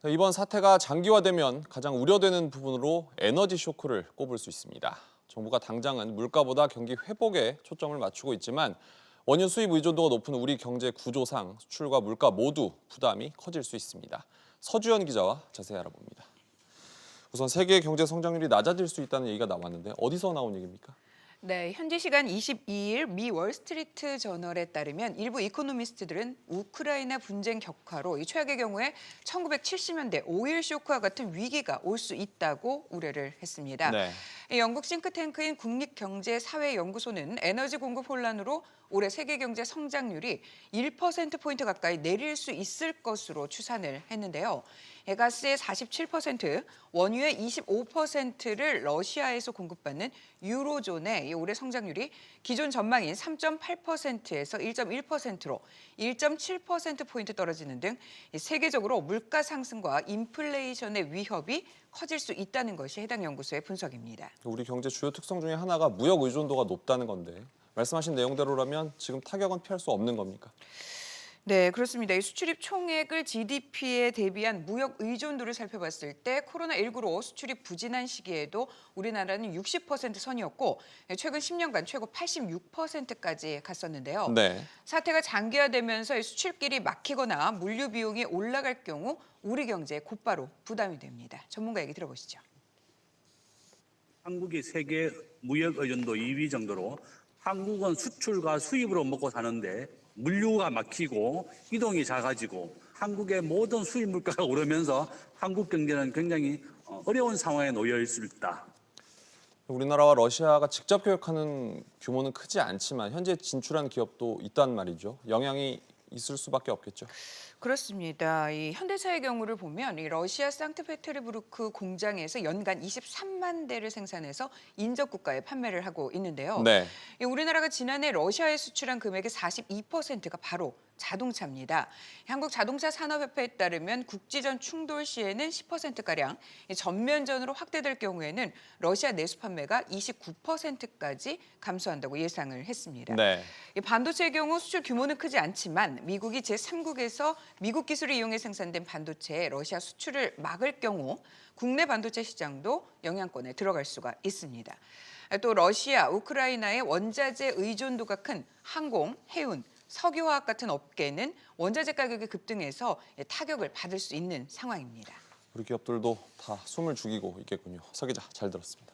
이번 사태가 장기화되면 가장 우려되는 부분으로 에너지 쇼크를 꼽을 수 있습니다. 정부가 당장은 물가보다 경기 회복에 초점을 맞추고 있지만 원유 수입 의존도가 높은 우리 경제 구조상 수출과 물가 모두 부담이 커질 수 있습니다. 서주연 기자와 자세히 알아봅니다. 우선 세계 경제 성장률이 낮아질 수 있다는 얘기가 나왔는데 어디서 나온 얘기입니까? 네, 현지 시간 22일 미 월스트리트 저널에 따르면 일부 이코노미스트들은 우크라이나 분쟁 격화로 이 최악의 경우에 1970년대 오일 쇼크와 같은 위기가 올 수 있다고 우려를 했습니다. 네. 이 영국 싱크탱크인 국립경제사회연구소는 에너지 공급 혼란으로 올해 세계 경제 성장률이 1%포인트 가까이 내릴 수 있을 것으로 추산을 했는데요. 가스의 47%, 원유의 25%를 러시아에서 공급받는 유로존의 올해 성장률이 기존 전망인 3.8%에서 1.1%로 1.7%포인트 떨어지는 등 세계적으로 물가 상승과 인플레이션의 위협이 커질 수 있다는 것이 해당 연구소의 분석입니다. 우리 경제 주요 특성 중에 하나가 무역 의존도가 높다는 건데 말씀하신 내용대로라면 지금 타격은 피할 수 없는 겁니까? 네, 그렇습니다. 이 수출입 총액을 GDP에 대비한 무역 의존도를 살펴봤을 때 코로나19로 수출입 부진한 시기에도 우리나라는 60% 선이었고 최근 10년간 최고 86%까지 갔었는데요. 네. 사태가 장기화되면서 이 수출길이 막히거나 물류 비용이 올라갈 경우 우리 경제에 곧바로 부담이 됩니다. 전문가 얘기 들어보시죠. 한국이 세계 무역 의존도 2위 정도로 한국은 수출과 수입으로 먹고 사는데 물류가 막히고 이동이 작아지고 한국의 모든 수입 물가가 오르면서 한국 경제는 굉장히 어려운 상황에 놓여 있다. 우리나라와 러시아가 직접 교역하는 규모는 크지 않지만 현재 진출한 기업도 있단 말이죠. 영향이 있을 수밖에 없겠죠. 그렇습니다. 이 현대차의 경우를 보면 이 러시아 상트페테르부르크 공장에서 연간 23만 대를 생산해서 인접 국가에 판매를 하고 있는데요. 네. 이 우리나라가 지난해 러시아에 수출한 금액의 42%가 바로 자동차입니다. 한국자동차산업협회에 따르면 국지전 충돌 시에는 10%가량, 전면전으로 확대될 경우에는 러시아 내수 판매가 29%까지 감소한다고 예상을 했습니다. 네. 이 반도체의 경우 수출 규모는 크지 않지만 미국이 제3국에서 미국 기술을 이용해 생산된 반도체에 러시아 수출을 막을 경우 국내 반도체 시장도 영향권에 들어갈 수가 있습니다. 또 러시아, 우크라이나의 원자재 의존도가 큰 항공, 해운, 석유화학 같은 업계는 원자재 가격이 급등해서 타격을 받을 수 있는 상황입니다. 우리 기업들도 다 숨을 죽이고 있겠군요. 서 기자 잘 들었습니다.